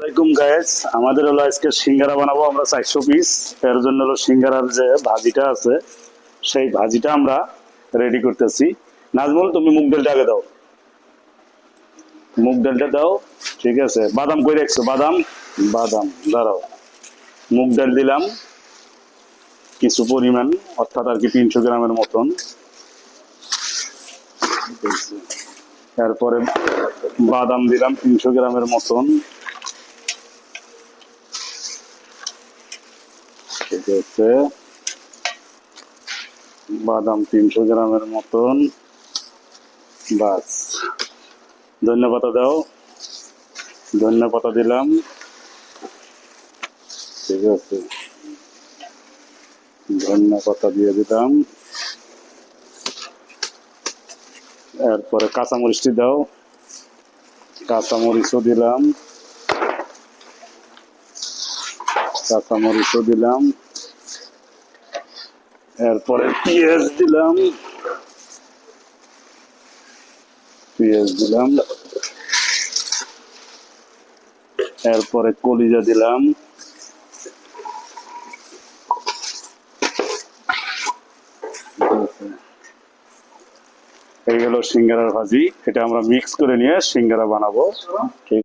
আসসালামাইকুম গাইস, আমাদের হলো আজকে সিঙ্গারা বানাবো আমরা 400 পিস। এর জন্য হলো সিঙ্গারার যে ভাজিটা আছে সেই ভাজিটা আমরা রেডি করতেছি। নাজমুল, তুমি মুগ ডালটা আগে দাও, মুগ ডালটা দাও। ঠিক আছে, বাদাম কই রাখছো? বাদাম, বাদাম দাঁড়াও। মুগ ডাল দিলাম কিছু পরিমাণ, অর্থাৎ আর কি 300 গ্রামের মতন। তারপরে বাদাম দিলাম 300 গ্রামের মতন। ঠিক আছে, বাদাম 300 গ্রামের মতন। বাস, ধনিয়া পাতা দাও, ধনিয়া পাতা দিলাম। ঠিক আছে, ধনিয়া পাতা দিয়ে দিলাম। এরপরে কাঁচামরিচটি দাও, কাঁচামরিচও দিলাম, কাঁচামরিচও দিলাম। এরপরে পেঁয়াজ দিলাম, পেঁয়াজ দিলাম। এরপরে কলিজা দিলাম। এই হলো সিঙ্গারার ভাজি, এটা আমরা মিক্স করে নিয়ে সিঙ্গারা বানাবো। ঠিক